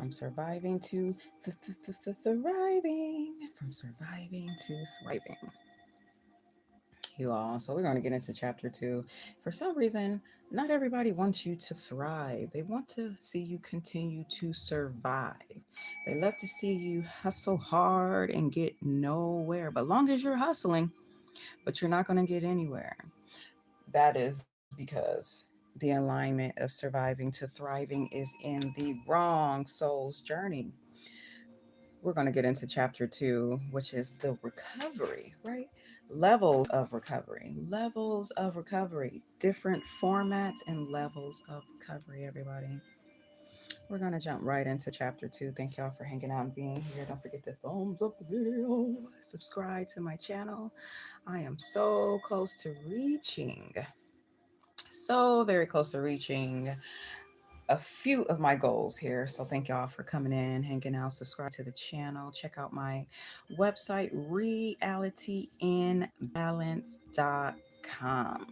From surviving to thriving. From surviving to thriving. You all. So we're going to get into chapter 2. For some reason, not everybody wants you to thrive. They want to see you continue to survive. They love to see you hustle hard and get nowhere. But long as you're hustling, but you're not going to get anywhere. That is because the alignment of surviving to thriving is in the wrong soul's journey. We're going to get into chapter 2, which is the recovery, right? Levels of recovery, different formats and levels of recovery, everybody. We're going to jump right into chapter 2. Thank y'all for hanging out and being here. Don't forget to thumbs up the video, subscribe to my channel. I am so close to reaching, so very close to reaching a few of my goals here. So thank y'all for coming in, hanging out, subscribe to the channel. Check out my website, realityinbalance.com.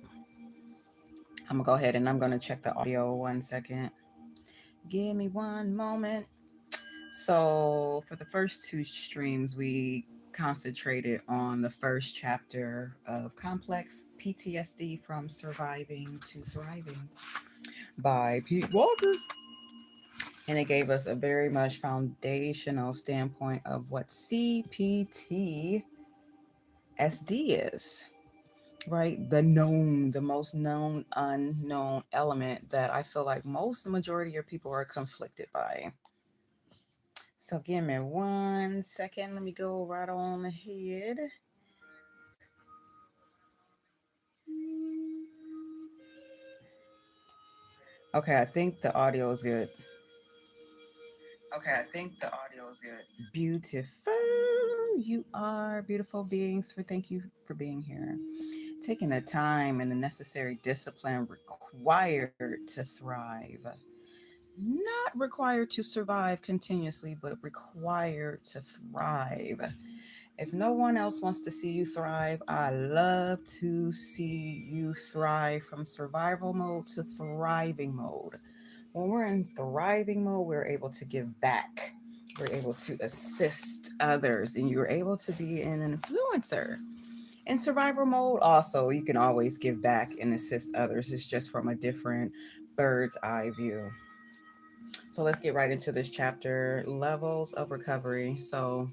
I'm gonna go ahead and I'm gonna check the audio 1 second. Give me one moment. So for the first two streams, we concentrated on the first chapter of Complex PTSD from Surviving to Thriving by Pete Walker. And it gave us a very much foundational standpoint of what CPTSD is, right? The most known unknown element that I feel like most, the majority of people are conflicted by. So give me 1 second. Let me go right on ahead. Okay, I think the audio is good. Okay, I think the audio is good. Beautiful. You are beautiful beings. Thank you for being here. Taking the time and the necessary discipline required to thrive. Not required to survive continuously, but required to thrive. If no one else wants to see you thrive, I love to see you thrive from survival mode to thriving mode. When we're in thriving mode, we're able to give back. We're able to assist others, and you're able to be an influencer. In survival mode, also, you can always give back and assist others. It's just from a different bird's eye view. So let's get right into this chapter, levels of recovery. So,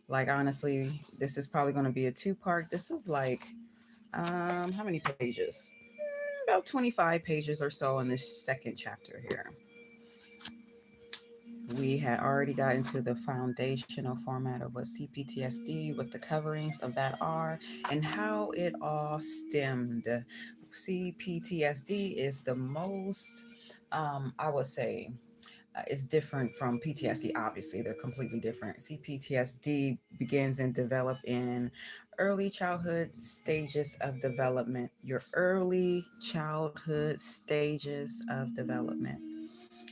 like, honestly, this is probably going to be a two-part. This is like, how many pages? About 25 pages or so in this second chapter here. We had already got into the foundational format of what CPTSD, what the coverings of that are, and how it all stemmed. CPTSD is the most, I would say, is different from PTSD. Obviously, they're completely different. CPTSD begins and develop in early childhood stages of development. Your early childhood stages of development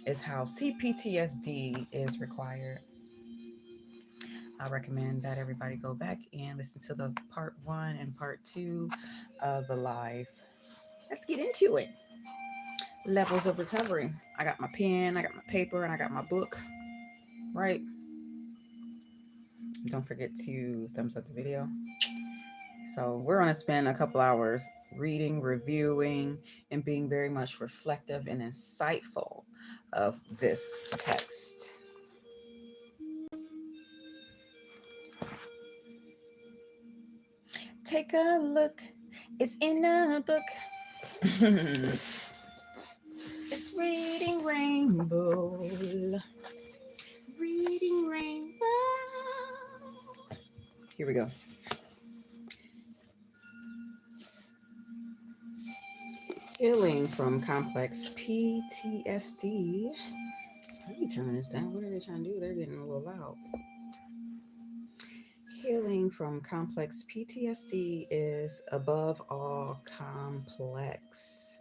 is how CPTSD is required. I recommend that everybody go back and listen to the part 1 and part 2 of the live. Let's get into it. Levels of recovery. I got my pen, I got my paper, and I got my book. Right? Don't forget to thumbs up the video. So we're going to spend a couple hours reading, reviewing, and being very much reflective and insightful of this text. Take a look. It's in a book. It's Reading Rainbow. Reading Rainbow. Here we go. Healing from complex PTSD. Let me turn this down. What are they trying to do? They're getting a little loud. Healing from complex PTSD is above all complex.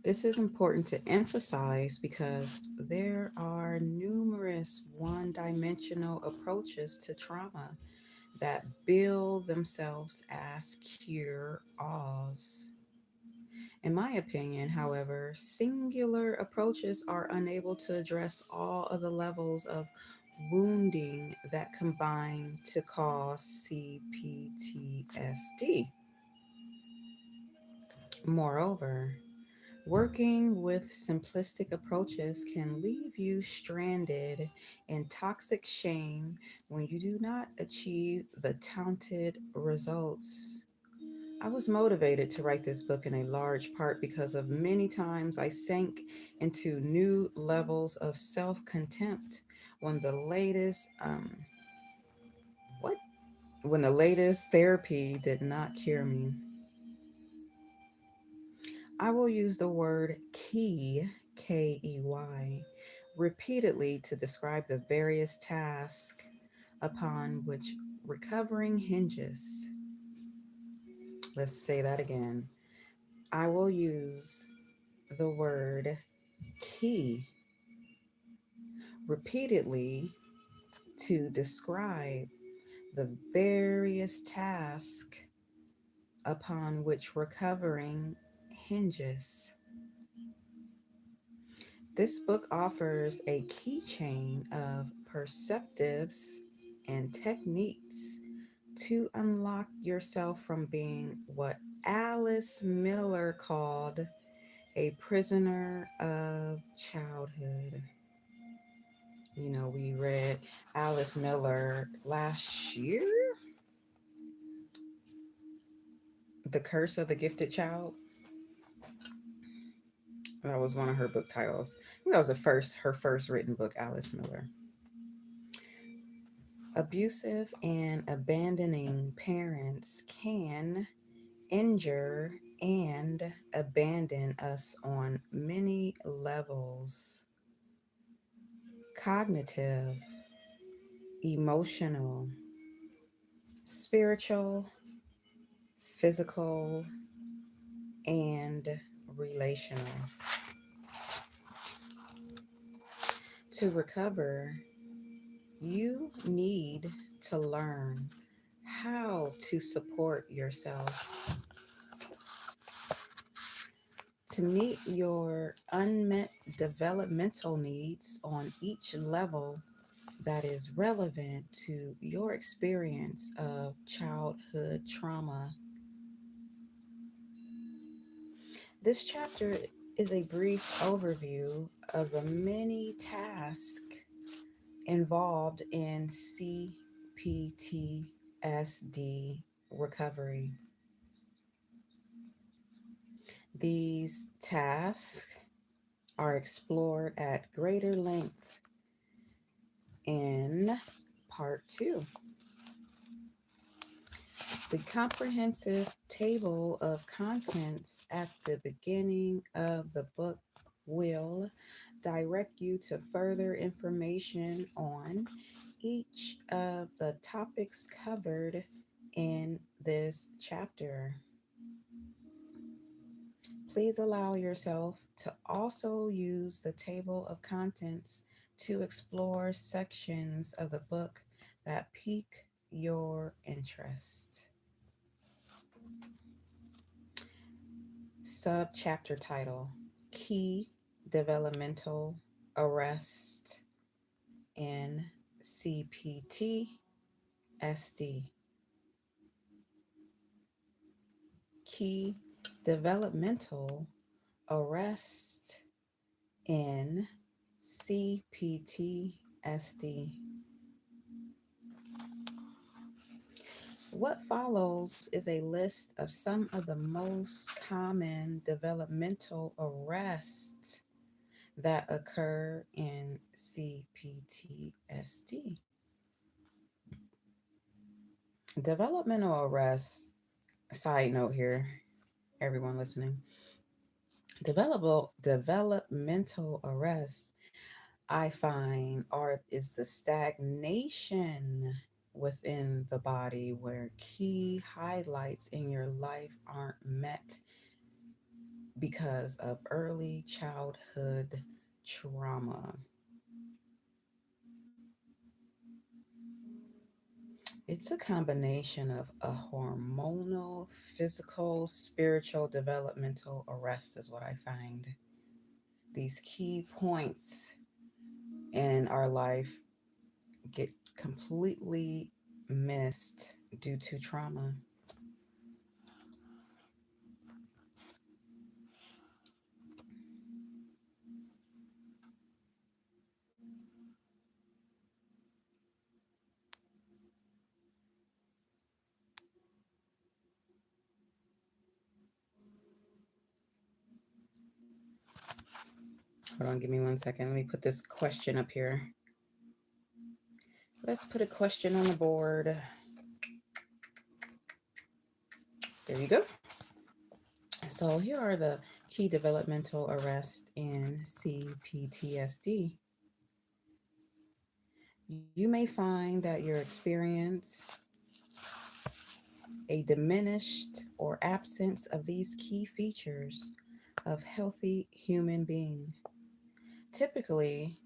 This is important to emphasize because there are numerous one-dimensional approaches to trauma that bill themselves as cure-alls. In my opinion, however, singular approaches are unable to address all of the levels of wounding that combine to cause CPTSD. Moreover, working with simplistic approaches can leave you stranded in toxic shame when you do not achieve the touted results. I was motivated to write this book in a large part because of many times I sank into new levels of self contempt when the latest what when the latest therapy did not cure me. I will use the word key, repeatedly to describe the various tasks upon which recovering hinges. Let's say that again. I will use the word key repeatedly to describe the various tasks upon which recovering hinges. This book offers a keychain of perceptives and techniques to unlock yourself from being what Alice Miller called a prisoner of childhood. You know, we read Alice Miller last year, The Curse of the Gifted Child. That was one of her book titles. I think that was her first written book, Alice Miller. Abusive and abandoning parents can injure and abandon us on many levels: cognitive, emotional, spiritual, physical, and relational. To recover, you need to learn how to support yourself, to meet your unmet developmental needs on each level that is relevant to your experience of childhood trauma. This chapter is a brief overview of the many tasks involved in CPTSD recovery. These tasks are explored at greater length in part two. The comprehensive table of contents at the beginning of the book will direct you to further information on each of the topics covered in this chapter. Please allow yourself to also use the table of contents to explore sections of the book that pique your interest. Subchapter title: Key Developmental Arrest in CPTSD. Key Developmental Arrest in CPTSD. What follows is a list of some of the most common developmental arrests that occur in CPTSD. Developmental arrests, side note here, everyone listening, developmental arrests I find are is the stagnation within the body where key highlights in your life aren't met because of early childhood trauma. It's a combination of a hormonal, physical, spiritual, developmental arrest, is what I find. These key points in our life get completely missed due to trauma. Hold on, give me 1 second. Let me put this question up here. Let's put a question on the board. There you go. So here are the key developmental arrests in CPTSD. You may find that your experience a diminished or absence of these key features of healthy human being. Typically,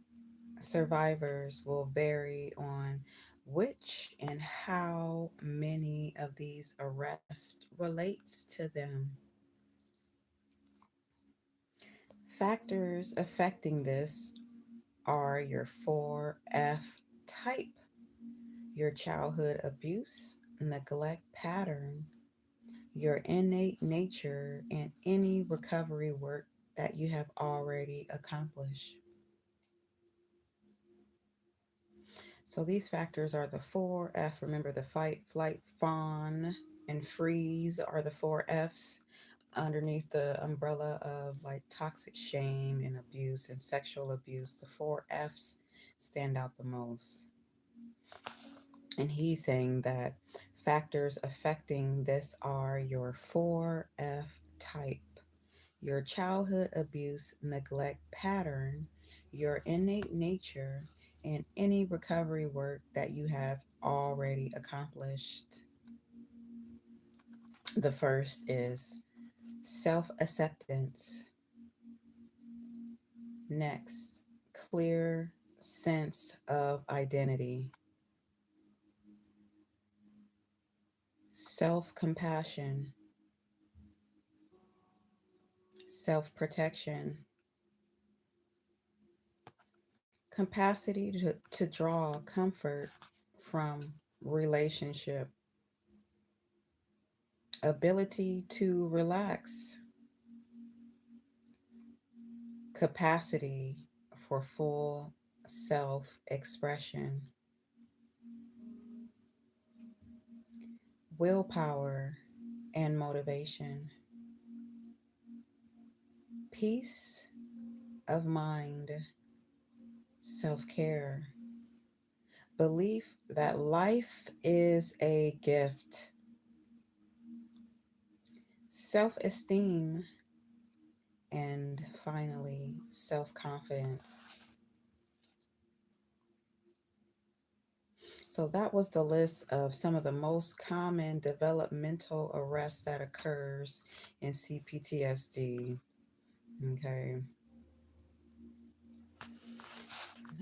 survivors will vary on which and how many of these arrests relates to them. Factors affecting this are your 4F type, your childhood abuse, neglect pattern, your innate nature, and any recovery work that you have already accomplished. So these factors are the 4F. Remember, the fight, flight, fawn, and freeze are the 4Fs underneath the umbrella of like toxic shame and abuse and sexual abuse. The 4Fs stand out the most. And he's saying that factors affecting this are your 4F type, your childhood abuse neglect pattern, your innate nature, and any recovery work that you have already accomplished. The first is self acceptance. Next, clear sense of identity, self compassion, self protection, capacity to draw comfort from relationship, ability to relax, capacity for full self expression, willpower and motivation, peace of mind, self care, belief that life is a gift, self esteem, and finally, self confidence. So, that was the list of some of the most common developmental arrests that occurs in CPTSD. Okay.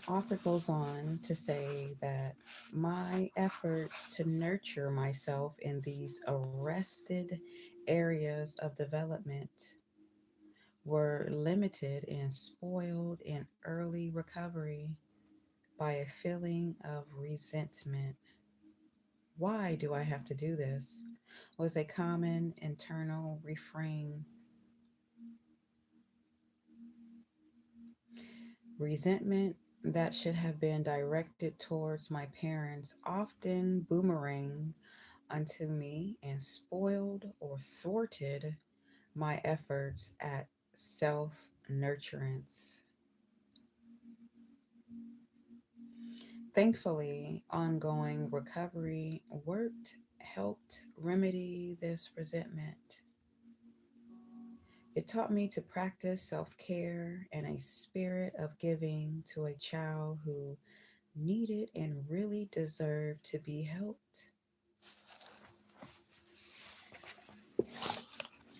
Author goes on to say that my efforts to nurture myself in these arrested areas of development were limited and spoiled in early recovery by a feeling of resentment. Why do I have to do this? Was a common internal refrain. Resentment that should have been directed towards my parents often boomerang unto me and spoiled or thwarted my efforts at self nurturance. Thankfully, ongoing recovery worked helped remedy this resentment. It taught me to practice self care and a spirit of giving to a child who needed and really deserved to be helped.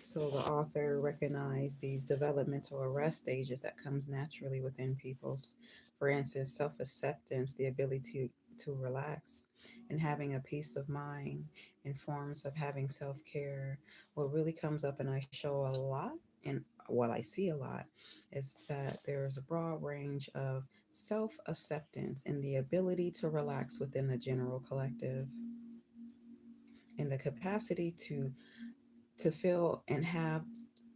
So the author recognized these developmental arrest stages that comes naturally within people's, for instance, self-acceptance, the ability to relax and having a peace of mind in forms of having self care. What really comes up and I show a lot, and what I see a lot, is that there is a broad range of self acceptance and the ability to relax within the general collective and the capacity to feel and have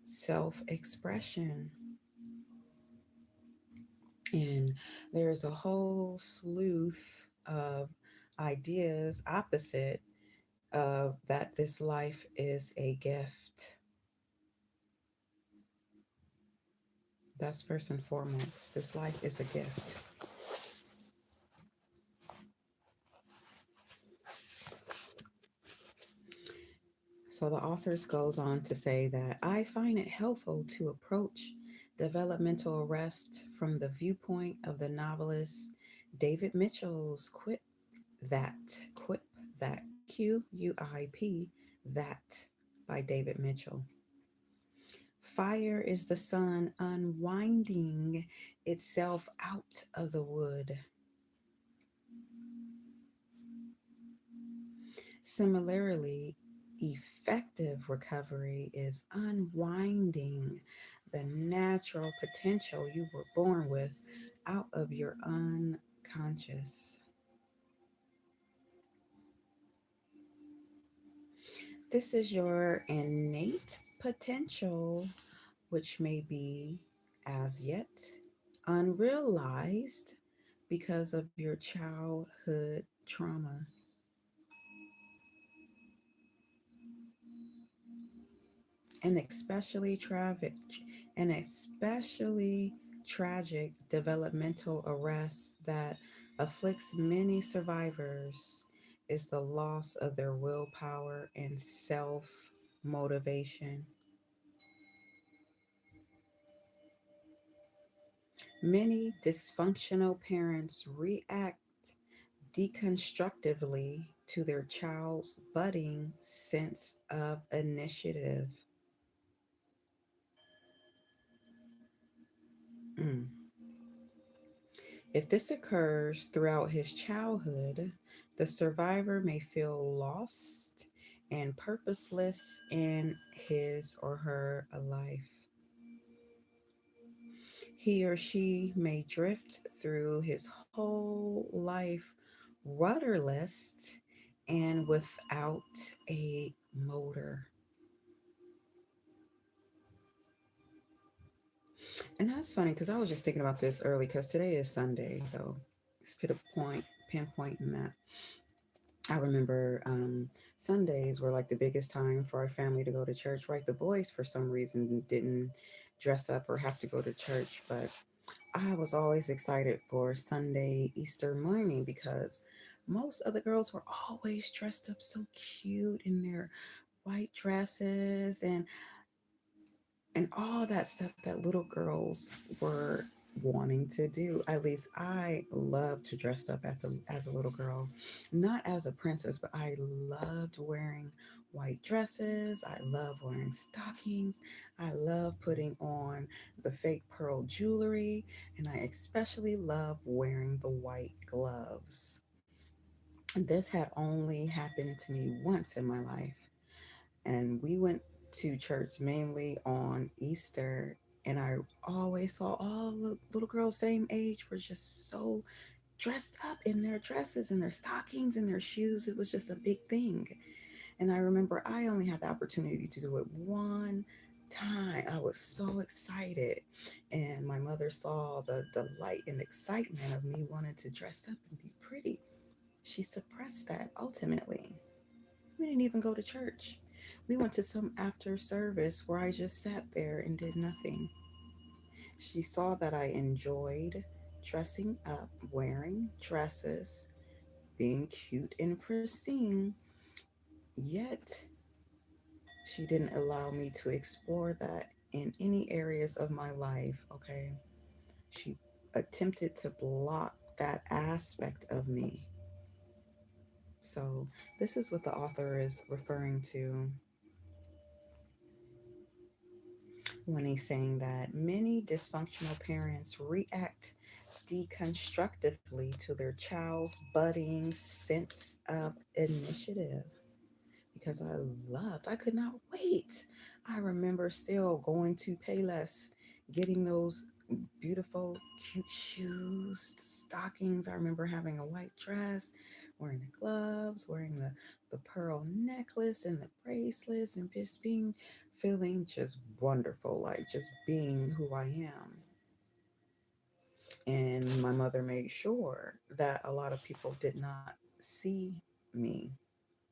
self expression. And there's a whole slew of ideas opposite of that this life is a gift. That's first and foremost. This life is a gift. So the authors goes on to say that I find it helpful to approach developmental arrest from the viewpoint of the novelist David Mitchell's that quip that QUIP that by David Mitchell. Fire is the sun unwinding itself out of the wood. Similarly, effective recovery is unwinding the natural potential you were born with out of your unconscious. This is your innate potential, which may be as yet unrealized because of your childhood trauma. and especially tragic and especially tragic developmental arrest that afflicts many survivors is the loss of their willpower and self motivation. Many dysfunctional parents react deconstructively to their child's budding sense of initiative. Mm. If this occurs throughout his childhood, the survivor may feel lost and purposeless in his or her life. He or she may drift through his whole life rudderless and without a motor. And that's funny because I was just thinking about this early because today is Sunday, though. Let's put a pinpoint in that. I remember Sundays were like the biggest time for our family to go to church, right? The boys, for some reason, didn't dress up or have to go to church, but I was always excited for Sunday, Easter morning because most of the girls were always dressed up so cute in their white dresses and all that stuff that little girls were wanting to do. At least I loved to dress up as a little girl, not as a princess, but I loved wearing white dresses. I love wearing stockings. I love putting on the fake pearl jewelry, and I especially love wearing the white gloves. This had only happened to me once in my life, and we went to church mainly on Easter. And I always saw all the little girls same age were just so dressed up in their dresses and their stockings and their shoes. It was just a big thing. And I remember I only had the opportunity to do it one time. I was so excited. And my mother saw the delight and excitement of me wanting to dress up and be pretty. She suppressed that ultimately. We didn't even go to church. We went to some after service where I just sat there and did nothing. She saw that I enjoyed dressing up, wearing dresses, being cute and pristine, yet she didn't allow me to explore that in any areas of my life, okay? She attempted to block that aspect of me. So, this is what the author is referring to. when he's saying that many dysfunctional parents react deconstructively to their child's budding sense of initiative. Because I could not wait. I remember still going to Payless, getting those beautiful, cute shoes, stockings. I remember having a white dress, wearing the gloves, wearing the pearl necklace and the bracelets, and just feeling just wonderful, like just being who I am. And my mother made sure that a lot of people did not see me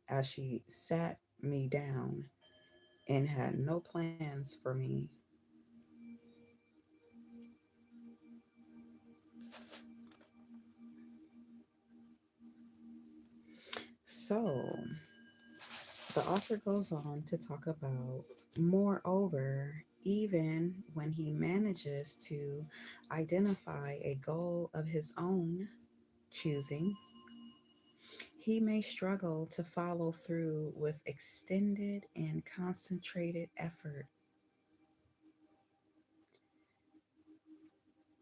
as she sat me down and had no plans for me. So the author goes on to talk about, moreover, even when he manages to identify a goal of his own choosing, he may struggle to follow through with extended and concentrated effort.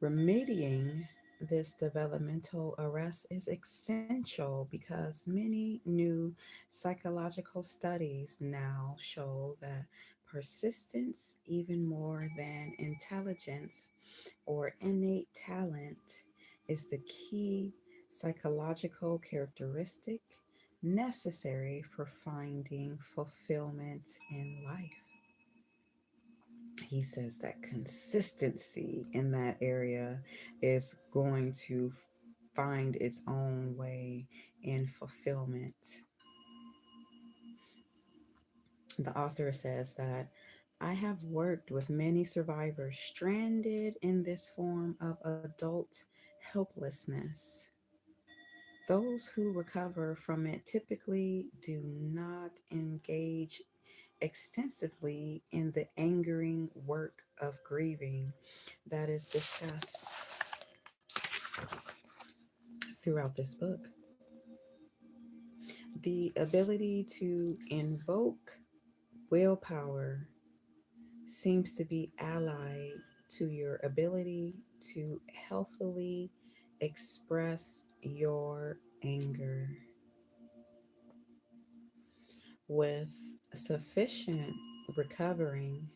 Remedying this developmental arrest is essential because many new psychological studies now show that persistence, even more than intelligence or innate talent, is the key psychological characteristic necessary for finding fulfillment in life. He says that consistency in that area is going to find its own way in fulfillment. The author says that I have worked with many survivors stranded in this form of adult helplessness. Those who recover from it typically do not engage extensively in the angering work of grieving that is discussed throughout this book. The ability to invoke willpower seems to be allied to your ability to healthily express your anger. With sufficient recovering,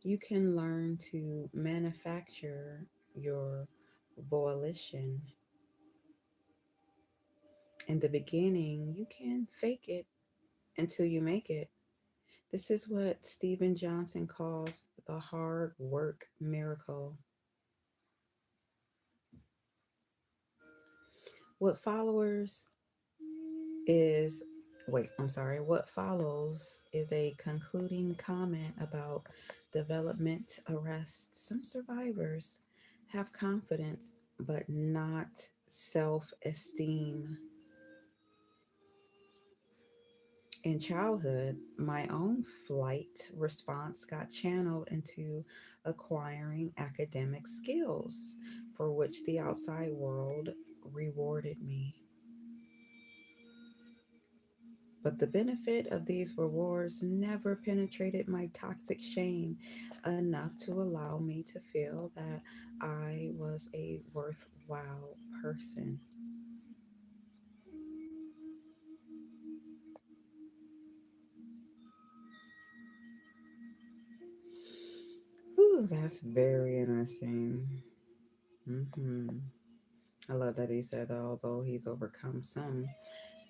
you can learn to manufacture your volition. In the beginning, you can fake it until you make it. This is what Stephen Johnson calls the hard work miracle. What followers is what follows is a concluding comment about development arrest. Some survivors have confidence but not self-esteem. In childhood, my own flight response got channeled into acquiring academic skills for which the outside world rewarded me. But the benefit of these rewards never penetrated my toxic shame enough to allow me to feel that I was a worthwhile person. Ooh, that's very interesting. hmm I love that he said that although he's overcome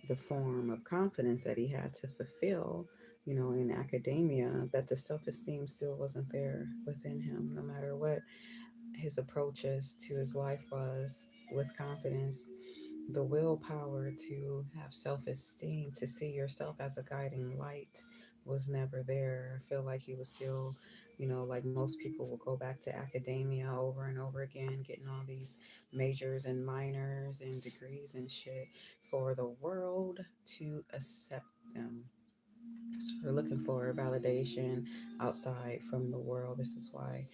the form of confidence that he had to fulfill, in academia, that the self-esteem still wasn't there within him, no matter what his approaches to his life was with confidence. The willpower to have self-esteem, to see yourself as a guiding light, was never there. I feel like he was still, like most people will go back to academia over and over again, getting all these majors and minors and degrees and shit for the world to accept them. So they're looking for validation outside from the world. This is why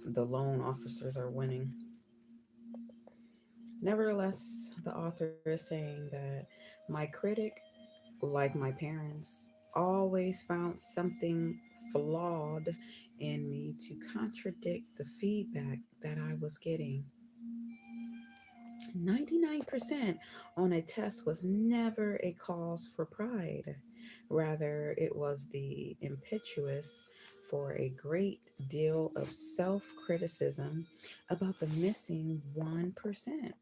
the loan officers are winning. Nevertheless, the author is saying that my critic, like my parents, always found something flawed in me to contradict the feedback that I was getting. 99% on a test was never a cause for pride. Rather, it was the impetuous for a great deal of self criticism about the missing 1%.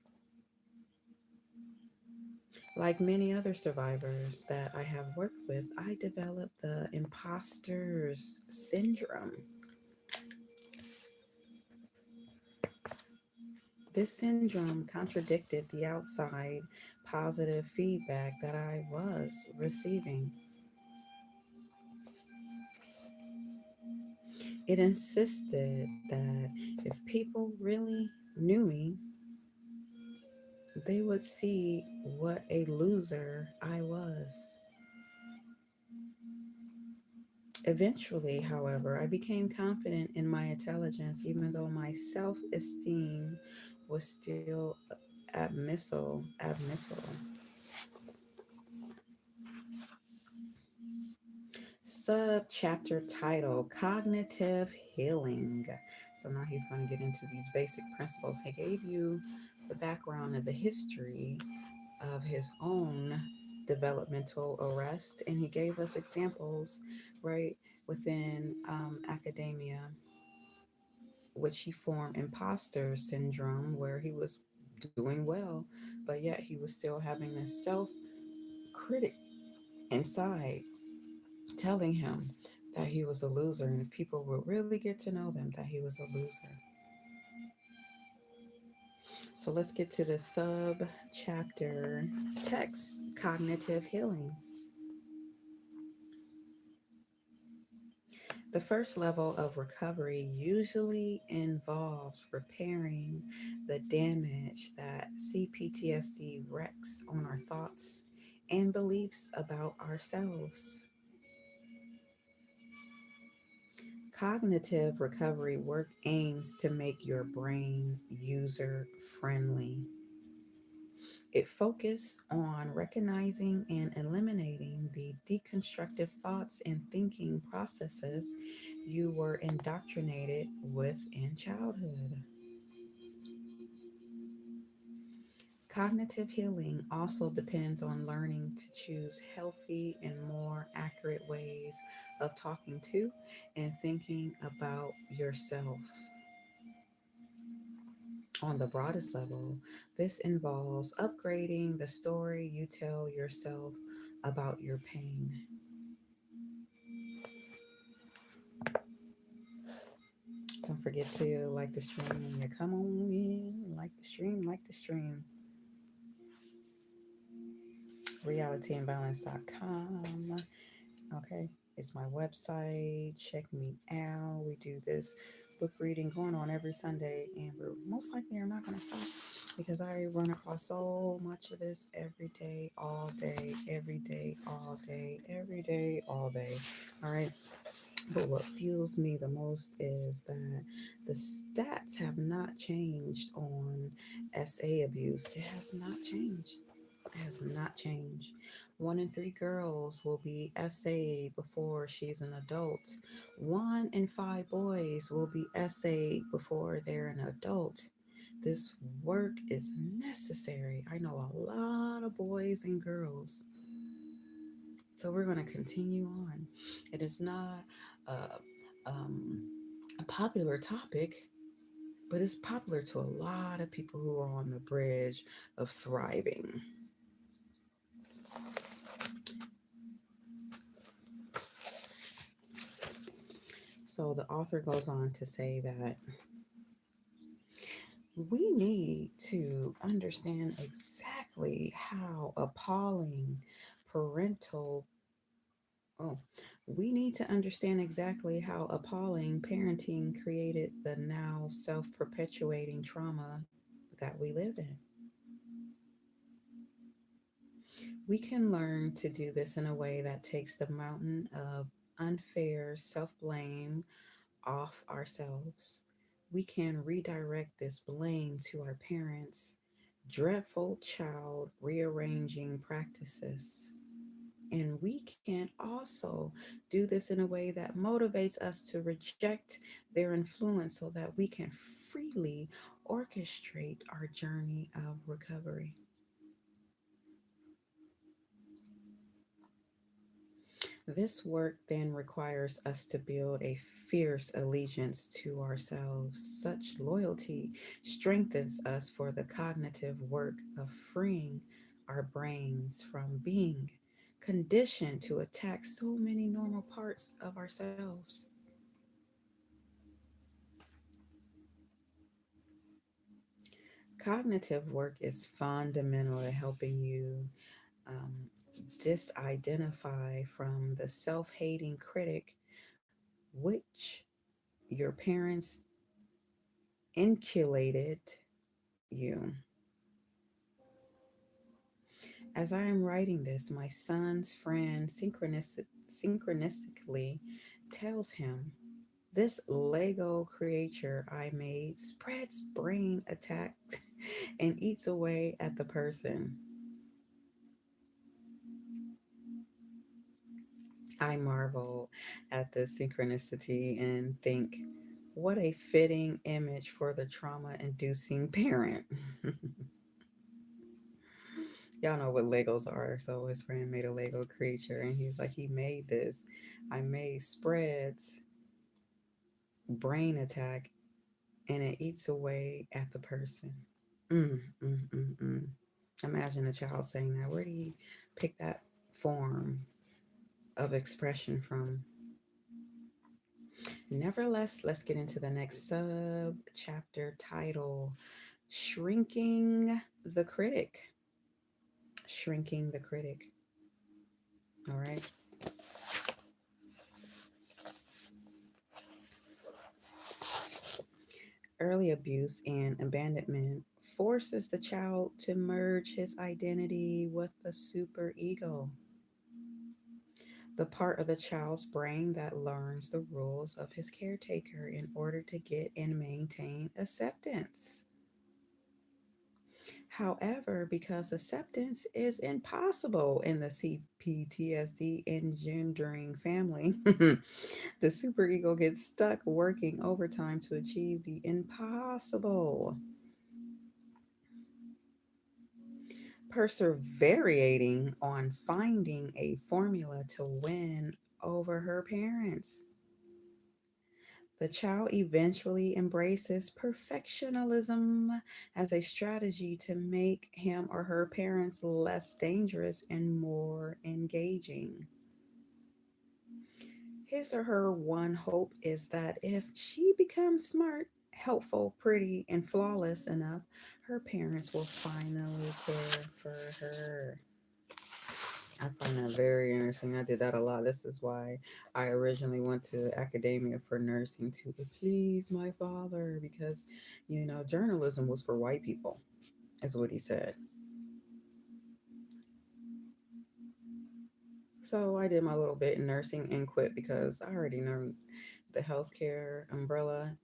Like many other survivors that I have worked with, I developed the imposter's syndrome. This syndrome contradicted the outside positive feedback that I was receiving. It insisted that if people really knew me, they would see what a loser I was. Eventually, however, I became confident in my intelligence, even though my self esteem was still abmissal. Subchapter title Cognitive Healing. So now he's going to get into these basic principles. He gave you the background of the history of his own developmental arrest, and he gave us examples right within academia, which he formed imposter syndrome, where he was doing well, but yet he was still having this self critic inside telling him that he was a loser, and if people would really get to know them, that he was a loser. So let's get to the sub chapter text cognitive healing. The first level of recovery usually involves repairing the damage that CPTSD wreaks on our thoughts and beliefs about ourselves. Cognitive recovery work aims to make your brain user friendly. It focuses on recognizing and eliminating the deconstructive thoughts and thinking processes you were indoctrinated with in childhood. Cognitive healing also depends on learning to choose healthy and more accurate ways of talking to and thinking about yourself. On the broadest level, this involves upgrading the story you tell yourself about your pain. Don't forget to like the stream when you come on in. Like the stream, like the stream. Realityandbalance.com. Okay, it's my website. Check me out. We do this book reading going on every Sunday, and we're most likely are not going to stop because I run across so much of this every day, all day, every day, all day, every day, all day. All right. But what fuels me the most is that the stats have not changed on SA abuse. It has not changed. It has not changed. 1 in 3 girls will be SA'd before she's an adult. 1 in 5 boys will be SA'd before they're an adult. This work is necessary. I know a lot of boys and girls, so we're going to continue on. It is not uh, um, a popular topic, but it's popular to a lot of people who are on the bridge of thriving. So the author goes on to say that we need to understand exactly how appalling parental oh, we need to understand exactly how appalling parenting created the now self-perpetuating trauma that we live in. We can learn to do this in a way that takes the mountain of unfair self blame off ourselves. We can redirect this blame to our parents' dreadful child rearranging practices And we can also do this in a way that motivates us to reject their influence so that we can freely orchestrate our journey of recovery. This work then requires us to build a fierce allegiance to ourselves. Such loyalty strengthens us for the cognitive work of freeing our brains from being conditioned to attack so many normal parts of ourselves. Cognitive work is fundamental to helping you um, disidentify from the self hating critic which your parents inculated you. As I am writing this, my son's friend synchronistically tells him this Lego creature I made spreads brain attacks and eats away at the person. I marvel at this synchronicity and think, what a fitting image for the trauma inducing parent. Y'all know what Legos are. So his friend made a Lego creature and he's like, he made this. I made spreads, brain attack, and it eats away at the person. Mm, mm, mm, mm. Imagine a child saying that. Where do you pick that form of expression from? Nevertheless, let's get into the next sub chapter title, Shrinking the Critic. Shrinking the Critic. All right. Early abuse and abandonment forces the child to merge his identity with the superego, the part of the child's brain that learns the rules of his caretaker in order to get and maintain acceptance. However, because acceptance is impossible in the CPTSD engendering family, the superego gets stuck working overtime to achieve the impossible, perseverating on finding a formula to win over her parents. The child eventually embraces perfectionism as a strategy to make him or her parents less dangerous and more engaging. His or her one hope is that if she becomes smart, helpful, pretty, and flawless enough, her parents will finally care for her. I find that very interesting. I did that a lot. This is why I originally went to academia for nursing to please my father because, journalism was for white people, is what he said. So I did my little bit in nursing and quit because I already know the healthcare umbrella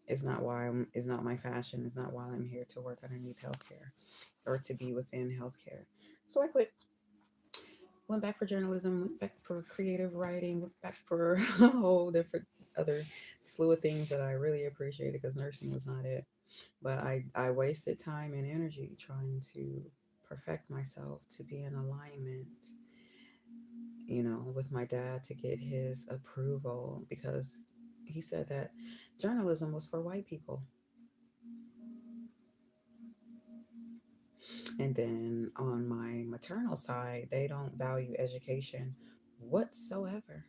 is not my fashion, is not why I'm here to work underneath healthcare or to be within healthcare. So I quit. Went back for journalism, went back for creative writing, went back for a whole different other slew of things that I really appreciated because nursing was not it. But I wasted time and energy trying to perfect myself to be in alignment, with my dad to get his approval because he said that journalism was for white people. And then on my maternal side, they don't value education whatsoever.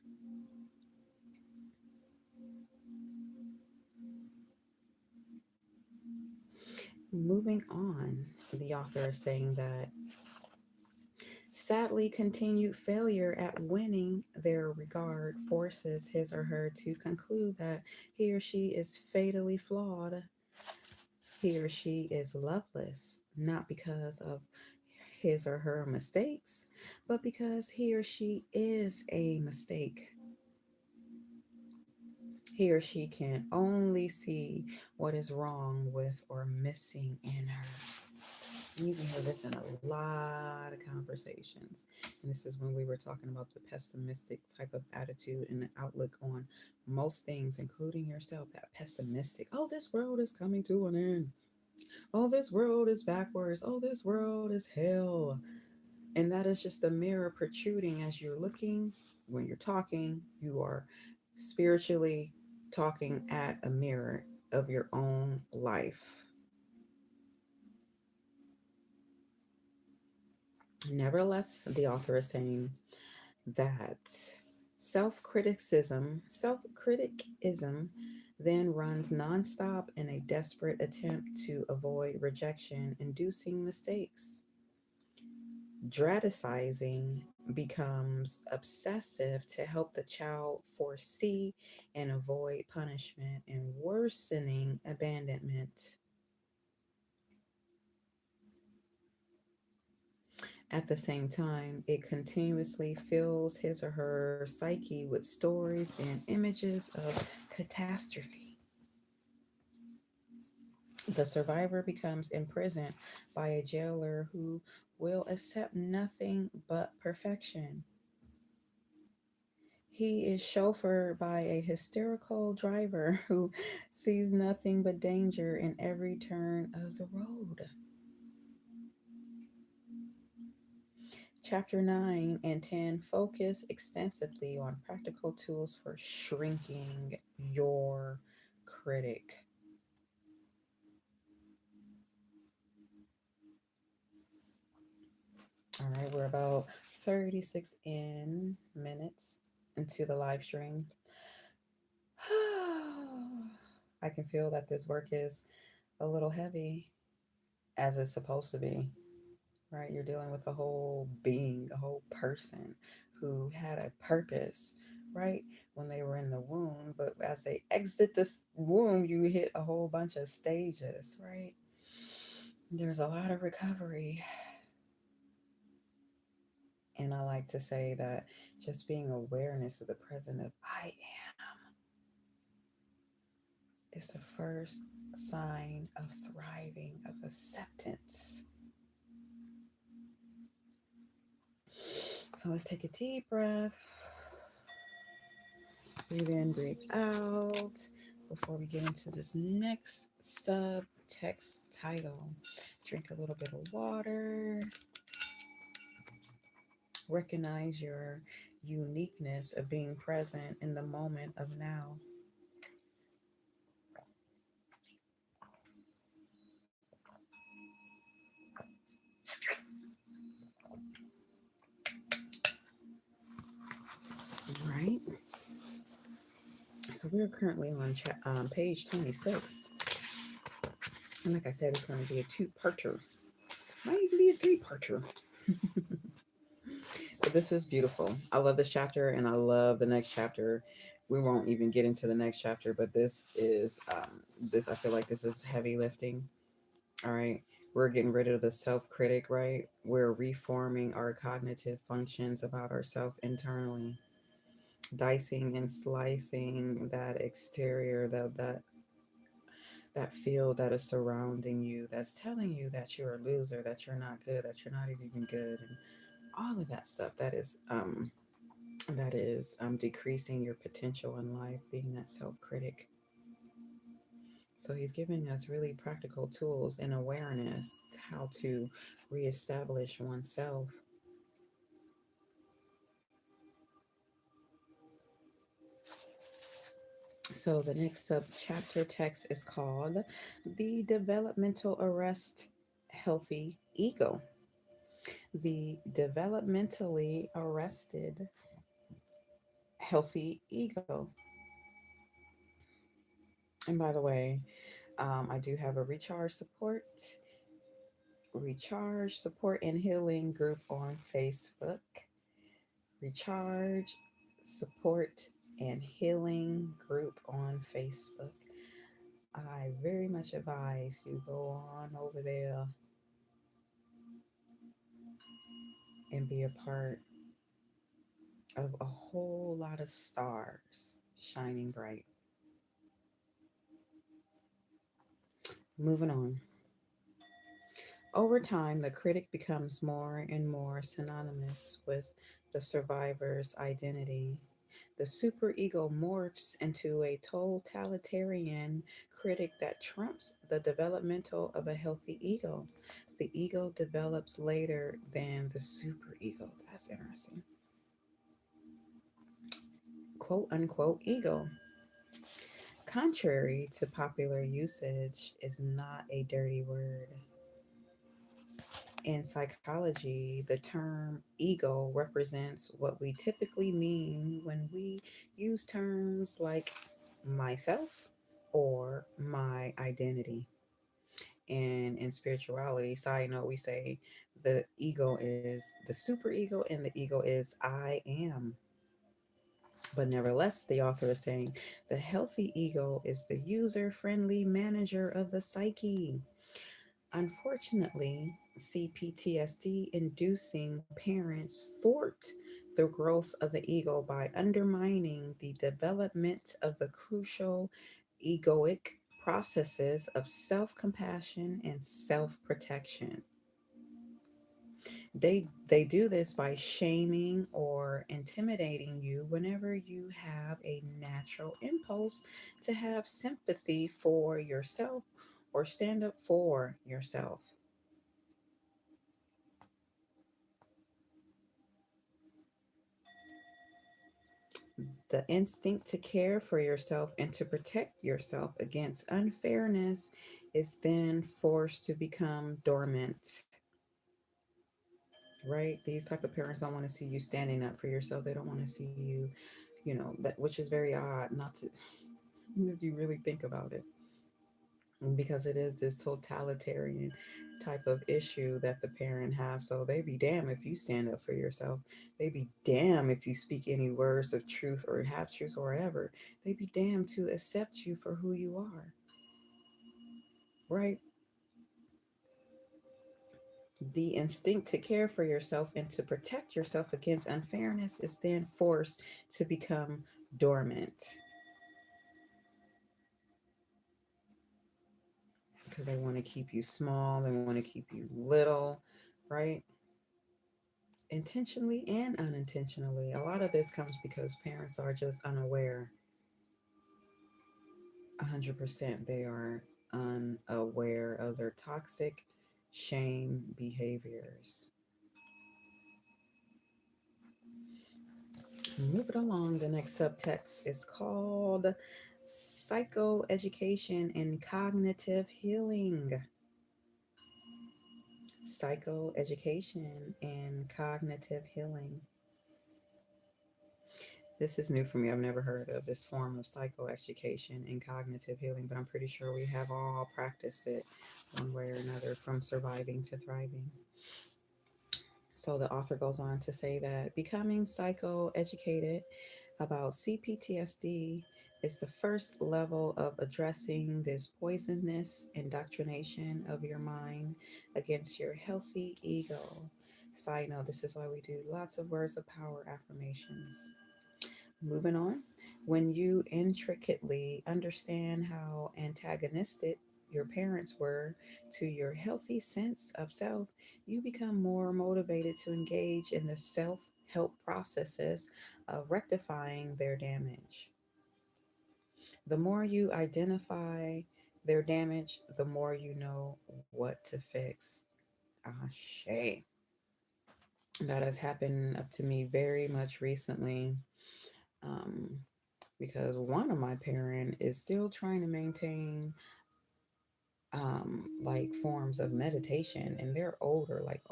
Moving on, the author is saying that sadly, continued failure at winning their regard forces his or her to conclude that he or she is fatally flawed. He or she is loveless, not because of his or her mistakes, but because he or she is a mistake. He or she can only see what is wrong with or missing in her. You can hear this in a lot of conversations. And this is when we were talking about the pessimistic type of attitude and the outlook on most things, including yourself. That pessimistic, oh, this world is coming to an end. Oh, this world is backwards. Oh, this world is hell. And that is just a mirror protruding as you're looking. When you're talking, you are spiritually talking at a mirror of your own life. Nevertheless, the author is saying that self criticism then runs nonstop in a desperate attempt to avoid rejection, inducing mistakes. Draticizing becomes obsessive to help the child foresee and avoid punishment, and worsening abandonment. At the same time, it continuously fills his or her psyche with stories and images of catastrophe. The survivor becomes imprisoned by a jailer who will accept nothing but perfection. He is chauffeured by a hysterical driver who sees nothing but danger in every turn of the road. Chapter 9 and 10 focus extensively on practical tools for shrinking your critic. All right, we're about 36 minutes into the live stream. I can feel that this work is a little heavy, as it's supposed to be, right? You're dealing with a whole being, a whole person who had a purpose, right? When they were in the womb, but as they exit this womb, you hit a whole bunch of stages, right? There's a lot of recovery. And I like to say that just being awareness of the present of I am is the first sign of thriving, of acceptance. So let's take a deep breath. Breathe in, breathe out. Before we get into this next subtext title, drink a little bit of water. Recognize your uniqueness of being present in the moment of now. All right. So we're currently on page 26. And like I said, it's going to be a two-parter. Might even be a three-parter. But this is beautiful. I love this chapter and I love the next chapter. We won't even get into the next chapter, but this is I feel like this is heavy lifting. All right. We're getting rid of the self-critic, right? We're reforming our cognitive functions about ourselves internally, dicing and slicing that exterior, that field that is surrounding you, that's telling you that you're a loser, that you're not good, that you're not even good, and all of that stuff that is decreasing your potential in life, being that self-critic. So he's giving us really practical tools and awareness how to reestablish oneself. So the next subchapter text is called The Developmental Arrest Healthy Ego. The developmentally arrested healthy ego. And by the way, I do have a recharge support and healing group on Facebook. Recharge support and healing group on Facebook. I very much advise you go on over there and be a part of a whole lot of stars shining bright. Moving on. Over time, the critic becomes more and more synonymous with the survivor's identity. The superego morphs into a totalitarian critic that trumps the developmental of a healthy ego. The ego develops later than the superego. That's interesting. Quote unquote ego. Contrary to popular usage, is not a dirty word. In psychology, the term ego represents what we typically mean when we use terms like myself or my identity. And in spirituality, side note, we say the ego is the super ego and the ego is I am. But nevertheless, the author is saying the healthy ego is the user friendly manager of the psyche. Unfortunately, CPTSD inducing parents thwart the growth of the ego by undermining the development of the crucial egoic processes of self compassion and self protection. They do this by shaming or intimidating you whenever you have a natural impulse to have sympathy for yourself or stand up for yourself. The instinct to care for yourself and to protect yourself against unfairness is then forced to become dormant. Right? These type of parents don't want to see you standing up for yourself. They don't want to see you, that, which is very odd not to if you really think about it, because it is this totalitarian type of issue that the parent has. So they be damn if you stand up for yourself. They be damn if you speak any words of truth or half truths or whatever. They be damned to accept you for who you are. Right? The instinct to care for yourself and to protect yourself against unfairness is then forced to become dormant because they want to keep you small, they want to keep you little, right? Intentionally and unintentionally. A lot of this comes because parents are just unaware. 100% they are unaware of their toxic shame behaviors. Moving along, the next subtext is called psychoeducation and cognitive healing. Psychoeducation and cognitive healing. This is new for me. I've never heard of this form of psychoeducation and cognitive healing, but I'm pretty sure we have all practiced it one way or another, from surviving to thriving. So the author goes on to say that becoming psychoeducated about CPTSD is the first level of addressing this poisonous indoctrination of your mind against your healthy ego. Side note, this is why we do lots of words of power affirmations. Moving on, when you intricately understand how antagonistic your parents were to your healthy sense of self, you become more motivated to engage in the self help processes of rectifying their damage. The more you identify their damage, the more you know what to fix. Ah, shay. That has happened up to me very much recently. Um, because one of my parent is still trying to maintain like forms of meditation, and they're older, like,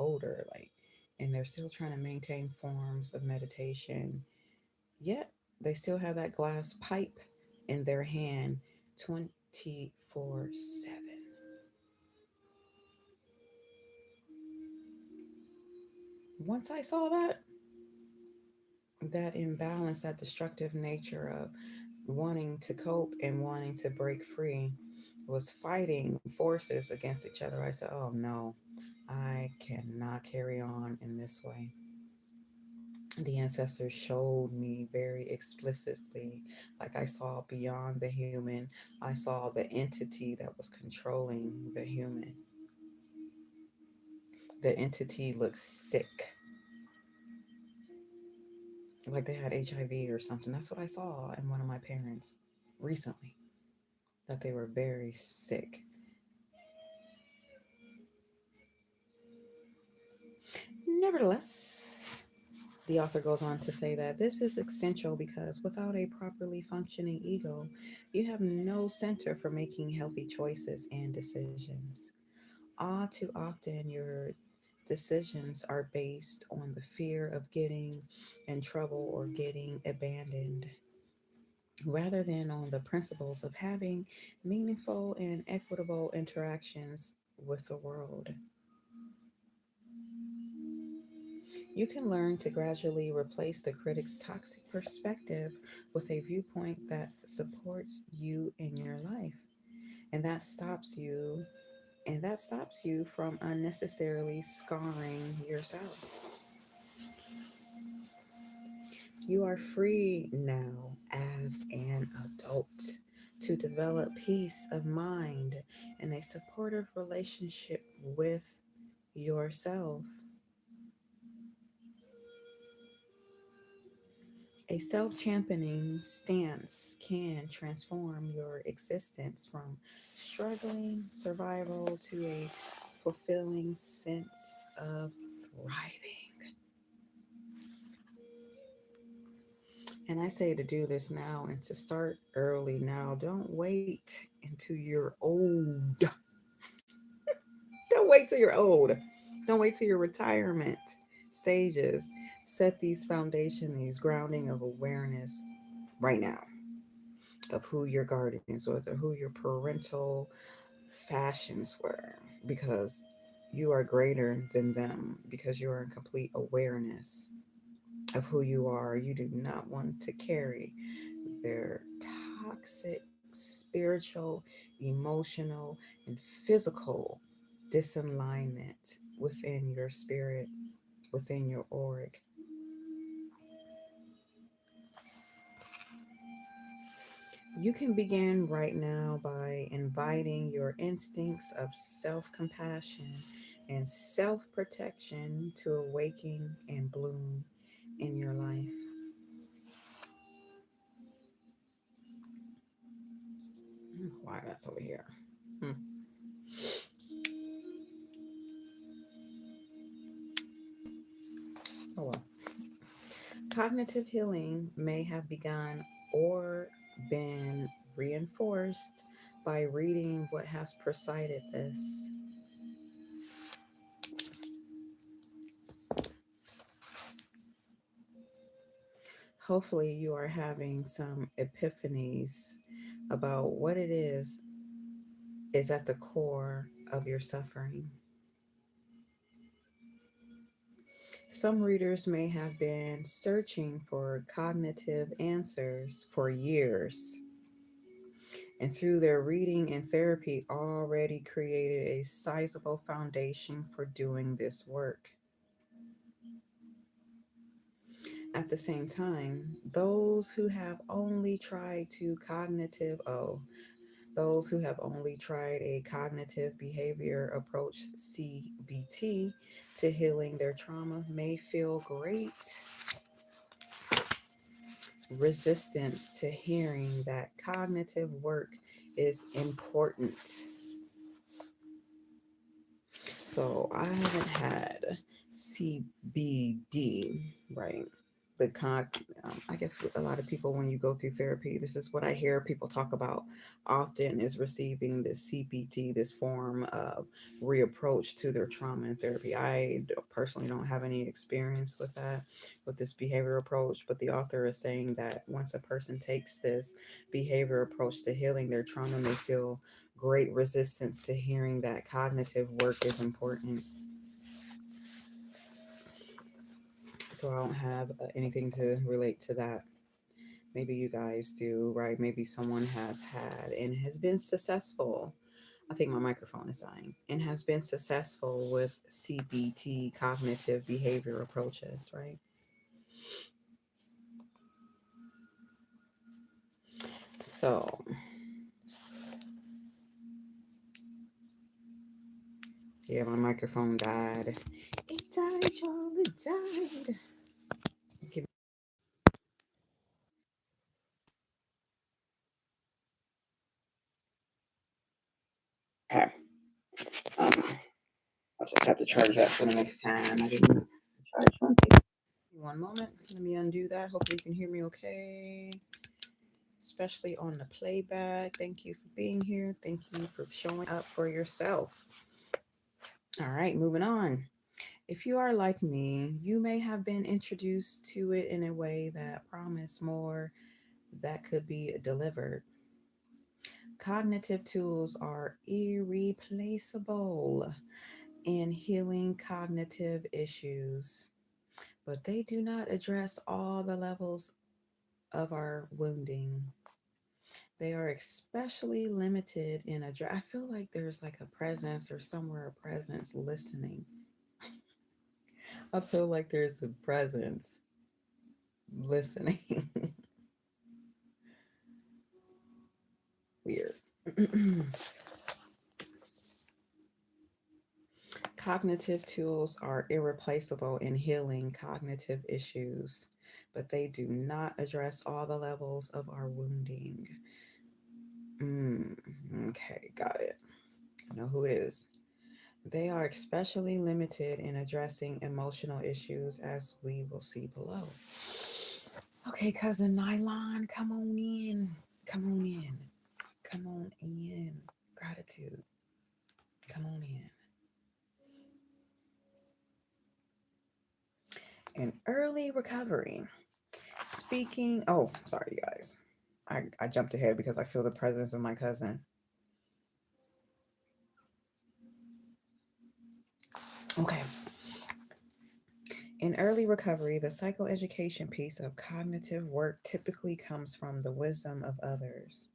and they're still trying to maintain forms of meditation, yet they still have that glass pipe in their hand 24/7. Once I saw that imbalance, that destructive nature of wanting to cope and wanting to break free was fighting forces against each other, I said, oh no, I cannot carry on in this way. The ancestors showed me very explicitly, like I saw beyond the human, I saw the entity that was controlling the human. the entity looks sick, like they had HIV or something. That's what I saw in one of my parents recently, that they were very sick. Nevertheless, the author goes on to say that this is essential because without a properly functioning ego, you have no center for making healthy choices and decisions. All too often, your decisions are based on the fear of getting in trouble or getting abandoned, rather than on the principles of having meaningful and equitable interactions with the world. You can learn to gradually replace the critic's toxic perspective with a viewpoint that supports you in your life. And that stops you from unnecessarily scarring yourself. You are free now as an adult to develop peace of mind and a supportive relationship with yourself. A self championing stance can transform your existence from struggling survival to a fulfilling sense of thriving. And I say to do this now and to start early now. Don't wait until you're old. Don't wait till you're old. Don't wait till your retirement stages. Set these foundation, these grounding of awareness right now of who your guardians were, or who your parental fashions were, because you are greater than them, because you are in complete awareness of who you are. You do not want to carry their toxic spiritual, emotional, and physical disalignment within your spirit, within your auric. You can begin right now by inviting your instincts of self compassion and self protection to awaken and bloom in your life. I don't know why that's over here. Hmm. Oh well. Cognitive healing may have begun or been reinforced by reading what has preceded this. Hopefully, you are having some epiphanies about what it is at the core of your suffering. Some readers may have been searching for cognitive answers for years, and through their reading and therapy, already created a sizable foundation for doing this work. At the same time, those who have only tried a cognitive behavior approach, CBT, to healing their trauma may feel great resistance to hearing that cognitive work is important. So I haven't had CBD, right? The I guess a lot of people, when you go through therapy, this is what I hear people talk about often, is receiving this CPT, this form of reapproach to their trauma and therapy. Personally don't have any experience with that, with this behavior approach, but the author is saying that once a person takes this behavior approach to healing their trauma, they feel great resistance to hearing that cognitive work is important. So I don't have anything to relate to that. Maybe you guys do, right? Maybe someone has had and has been successful. I think my microphone is dying, and has been successful with CBT, cognitive behavior approaches, right? So Yeah, my microphone died. It died, y'all. It died. Give Okay. Um, I'll just have to charge that for the next time. I didn't charge one. One moment. Let me undo that. Hopefully you can hear me okay. Especially on the playback. Thank you for being here. Thank you for showing up for yourself. All right, moving on. If you are like me, you may have been introduced to it in a way that promised more that could be delivered. Cognitive tools are irreplaceable in healing cognitive issues, but they do not address all the levels of our wounding. They are especially limited in I feel like there's like a presence or somewhere a presence listening. I feel like there's a presence listening. Weird. Cognitive tools are irreplaceable in healing cognitive issues, but they do not address all the levels of our wounding. Okay, got it. I know who it is. They are especially limited in addressing emotional issues, as we will see below. Okay, cousin Nylon, come on in. Come on in. Come on in. Gratitude. Come on in. In early recovery, speaking. Oh, sorry, you guys. I jumped ahead because I feel the presence of my cousin. Okay. In early recovery, the psychoeducation piece of cognitive work typically comes from the wisdom of others.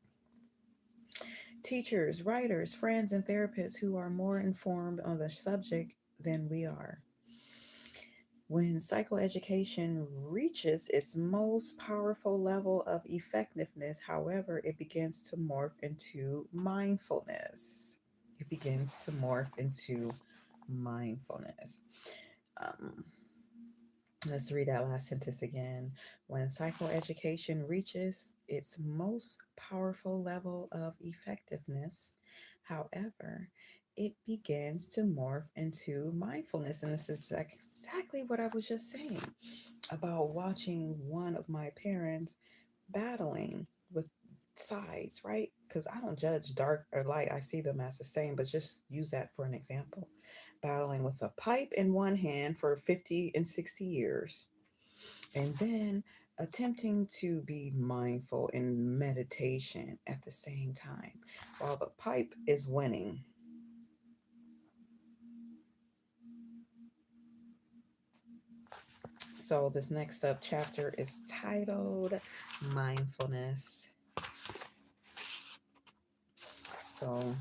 Teachers, writers, friends, and therapists who are more informed on the subject than we are. When psychoeducation reaches its most powerful level of effectiveness, however, it begins to morph into mindfulness. It begins to morph into mindfulness. Um, let's read that last sentence again. When psychoeducation reaches its most powerful level of effectiveness, however, it begins to morph into mindfulness. And this is exactly what I was just saying about watching one of my parents battling with sides, right? Because I don't judge dark or light. I see them as the same, but just use that for an example. Battling with a pipe in one hand for 50 and 60 years, and then attempting to be mindful in meditation at the same time while the pipe is winning. So, this next sub chapter is titled Mindfulness. So,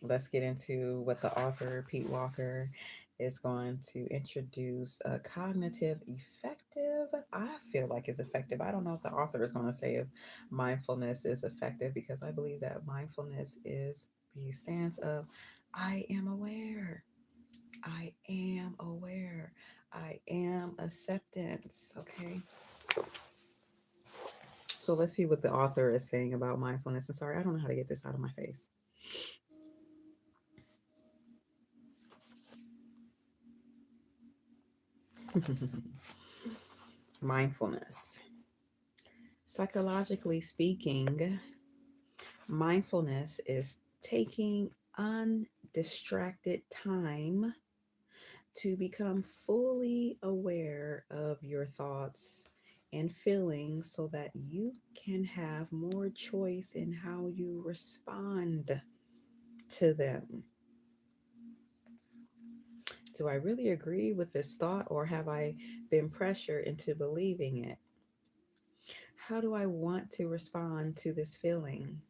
let's get into what the author, Pete Walker, is going to introduce. Cognitive effective. I feel like it's effective. I don't know if the author is going to say if mindfulness is effective, because I believe that mindfulness is the stance of I am aware. I am aware. I am acceptance. Okay. So let's see what the author is saying about mindfulness. And sorry, I don't know how to get this out of my face. Mindfulness. Psychologically speaking, mindfulness is taking undistracted time to become fully aware of your thoughts and feelings so that you can have more choice in how you respond to them. Do I really agree with this thought, or have I been pressured into believing it? How do I want to respond to this feeling?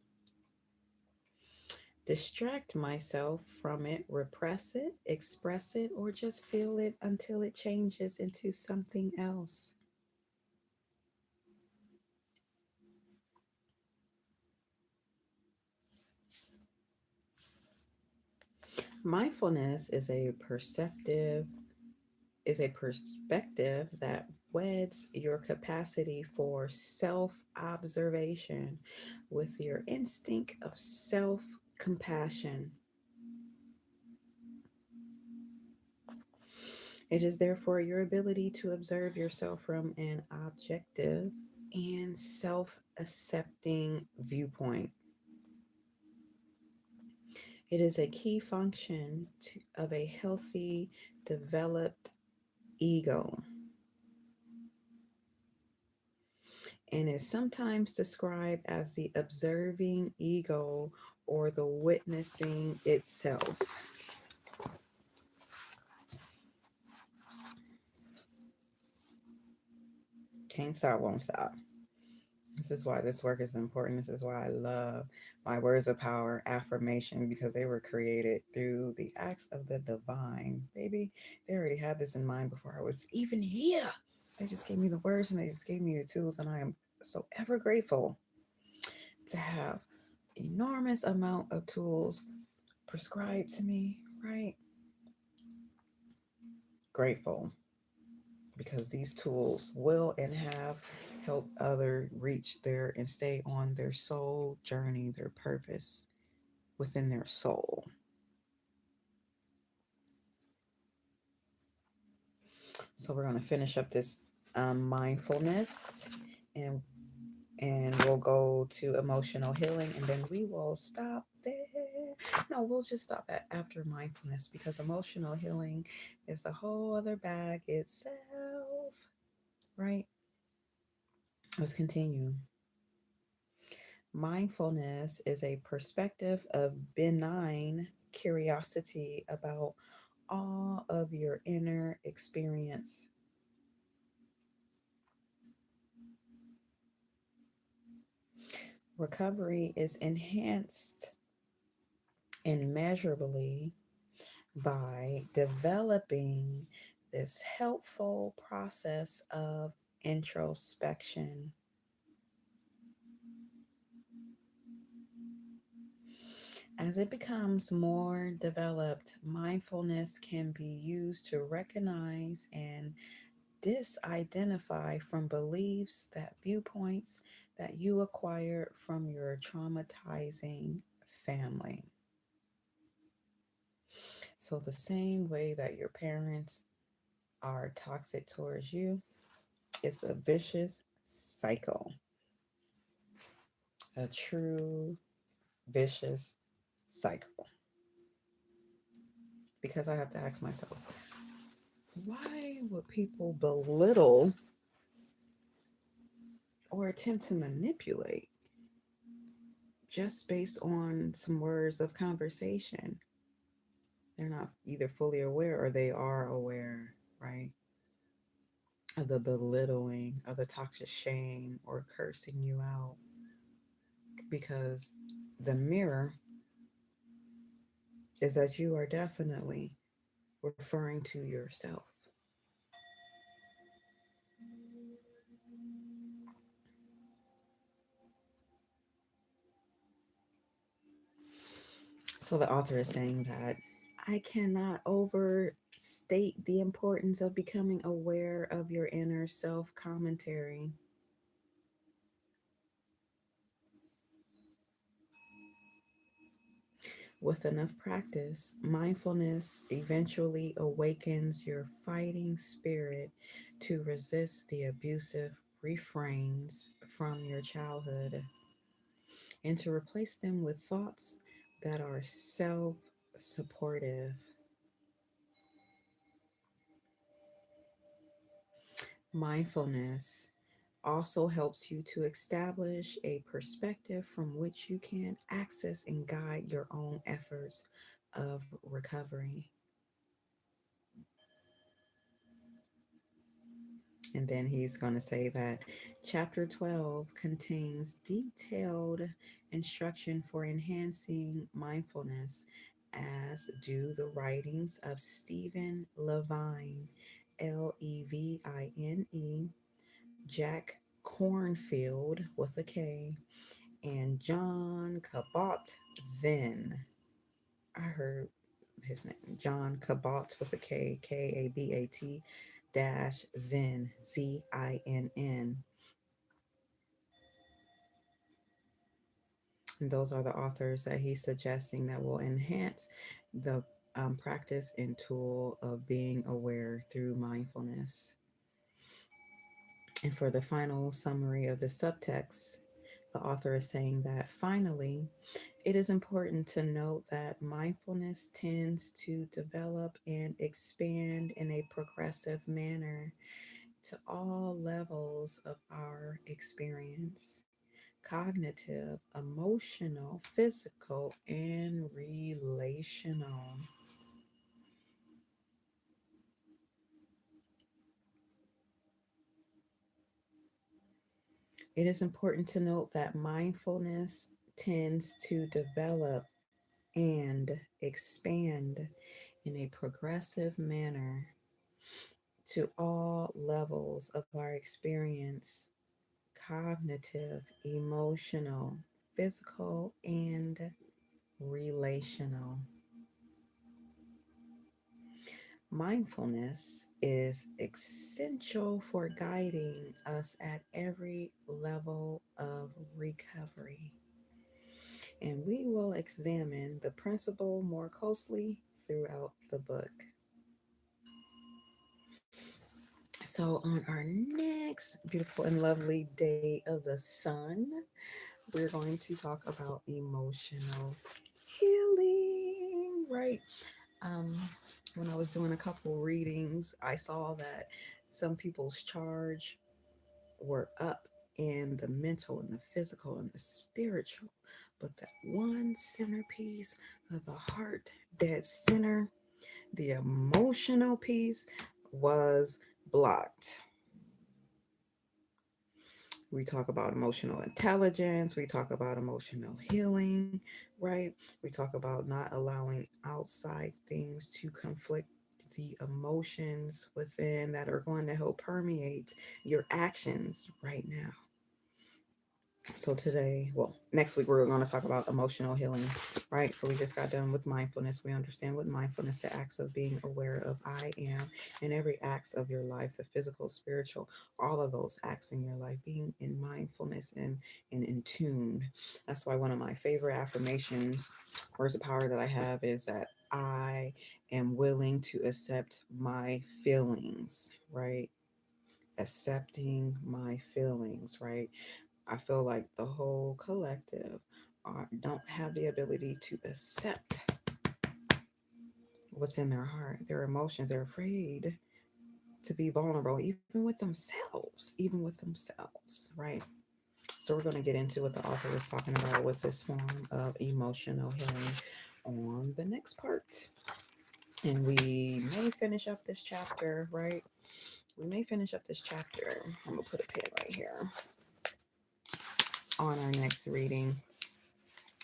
Distract myself from it, repress it, express it, or just feel it until it changes into something else? Mindfulness is a perspective that weds your capacity for self-observation with your instinct of self-compassion. It is therefore your ability to observe yourself from an objective and self-accepting viewpoint. It is a key function of a healthy, developed ego, and is sometimes described as the observing ego or the witnessing itself. Can't stop, won't stop. This is why this work is important. This is why I love my words of power affirmation, because they were created through the acts of the divine. Baby, they already had this in mind before I was even here. They just gave me the words and they just gave me the tools, and I am so ever grateful to have enormous amount of tools prescribed to me, right? Grateful because these tools will and have helped other reach their and stay on their soul journey, their purpose within their soul. So we're going to finish up this mindfulness, and we'll go to emotional healing, and then we will stop there. No, we'll just stop at after mindfulness, because emotional healing is a whole other bag itself, right? Let's continue. Mindfulness is a perspective of benign curiosity about all of your inner experience. Recovery is enhanced immeasurably by developing this helpful process of introspection. As it becomes more developed, mindfulness can be used to recognize and disidentify from beliefs, that viewpoints that you acquired from your traumatizing family. So, the same way that your parents are toxic towards you, it's a vicious cycle, a true vicious cycle. Because I have to ask myself, why would people belittle or attempt to manipulate just based on some words of conversation? They're not either fully aware or they are aware, right? Of the belittling, of the toxic shame or cursing you out, because the mirror is that you are definitely referring to yourself. So the author is saying that I cannot overstate the importance of becoming aware of your inner self commentary. With enough practice, mindfulness eventually awakens your fighting spirit to resist the abusive refrains from your childhood and to replace them with thoughts that are self supportive. Mindfulness also helps you to establish a perspective from which you can access and guide your own efforts of recovery. And then he's going to say that chapter 12 contains detailed instruction for enhancing mindfulness, as do the writings of Stephen Levine, Levine, Jack Cornfield with a K, and John Kabat Zinn. I heard his name, John Kabat with a K, Kabat dash Zinn, Zinn. And those are the authors that he's suggesting that will enhance the practice and tool of being aware through mindfulness. And for the final summary of the subtext, the author is saying that finally, it is important to note that mindfulness tends to develop and expand in a progressive manner to all levels of our experience: cognitive, emotional, physical, and relational. It is important to note that mindfulness tends to develop and expand in a progressive manner to all levels of our experience: cognitive, emotional, physical, and relational. Mindfulness is essential for guiding us at every level of recovery, and we will examine the principle more closely throughout the book. So, on our next beautiful and lovely day of the sun, we're going to talk about emotional healing, right? Um, when I was doing a couple readings, I saw that some people's charge were up in the mental and the physical and the spiritual, but that one centerpiece of the heart, dead center, the emotional piece, was blocked. We talk about emotional intelligence. We talk about emotional healing, right? We talk about not allowing outside things to conflict the emotions within that are going to help permeate your actions right now. So today, well, next week we're going to talk about emotional healing, right? So we just got done with mindfulness. We understand what mindfulness, the acts of being aware of I am in every acts of your life, the physical, spiritual, all of those acts in your life, being in mindfulness and in tune. That's why one of my favorite affirmations, words of power that I have, is that I am willing to accept my feelings, right? Accepting my feelings, right? I feel like the whole collective don't have the ability to accept what's in their heart, their emotions. They're afraid to be vulnerable, even with themselves, right? So we're going to get into what the author is talking about with this form of emotional healing on the next part. And we may finish up this chapter, right? We may finish up this chapter. I'm going to put a pin right here on our next reading.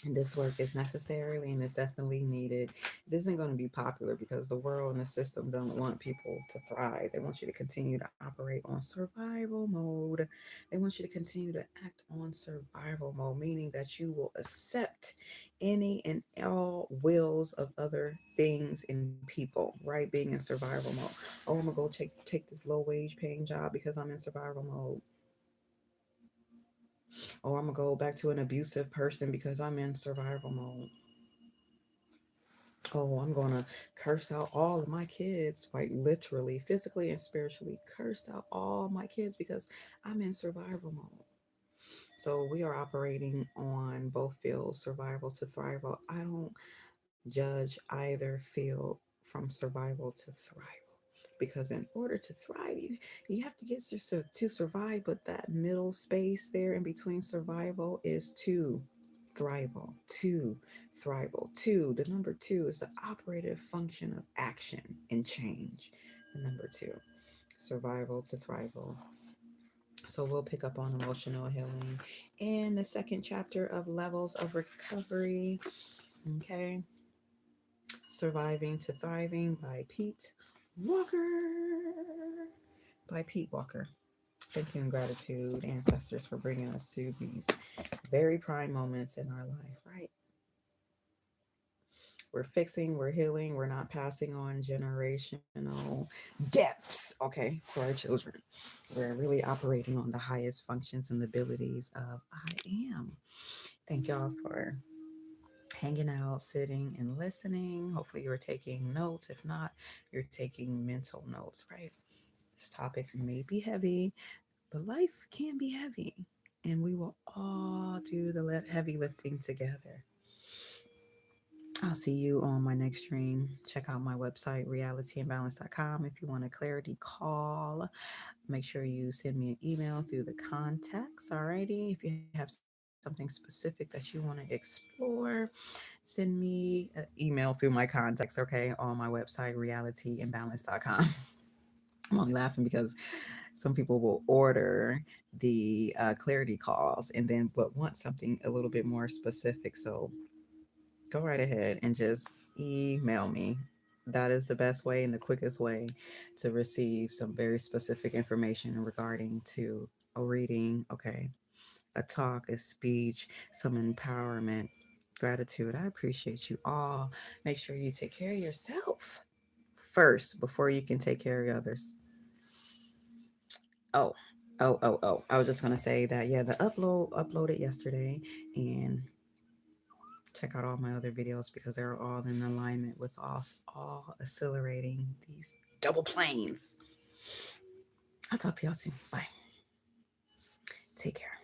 This work is necessarily and is definitely needed. It isn't going to be popular because the world and the system don't want people to thrive. They want you to continue to operate on survival mode. They want you to continue to act on survival mode, meaning that you will accept any and all wills of other things and people, right? Being in survival mode. Oh, I'm going to go take this low wage paying job because I'm in survival mode. Oh, I'm going to go back to an abusive person because I'm in survival mode. Oh, I'm going to curse out all of my kids, like literally, physically, and spiritually, curse out all my kids because I'm in survival mode. So we are operating on both fields, survival to thrival. I don't judge either field from survival to thrival because in order to thrive, you have to get to survive, but that middle space there in between survival is to thrival, to thrival. Two, the number two is the operative function of action and change. The number two, survival to thrival. So we'll pick up on emotional healing in the second chapter of Levels of Recovery. Okay. Surviving to Thriving by Pete Walker. By Pete Walker. Thank you and gratitude, ancestors, for bringing us to these very prime moments in our life, right? We're fixing, we're healing, we're not passing on generational debts, okay, to our children. We're really operating on the highest functions and abilities of I am. Thank y'all for hanging out, sitting, and listening. Hopefully, you're taking notes. If not, you're taking mental notes, right? This topic may be heavy, but life can be heavy, and we will all do the heavy lifting together. I'll see you on my next stream. Check out my website, realityandbalance.com. If you want a clarity call, make sure you send me an email through the contacts. Alrighty. If you have something specific that you want to explore, send me an email through my contacts, okay, on my website, realityandbalance.com. I'm only laughing because some people will order the clarity calls and then but want something a little bit more specific. So go right ahead and just email me. That is the best way and the quickest way to receive some very specific information regarding to a reading, okay, a talk, a speech, some empowerment, gratitude. I appreciate you all. Make sure you take care of yourself first before you can take care of others. Oh, oh. I was just gonna say that yeah, the uploaded yesterday, and check out all my other videos because they're all in alignment with all accelerating these double planes. I'll talk to y'all soon. Bye. Take care.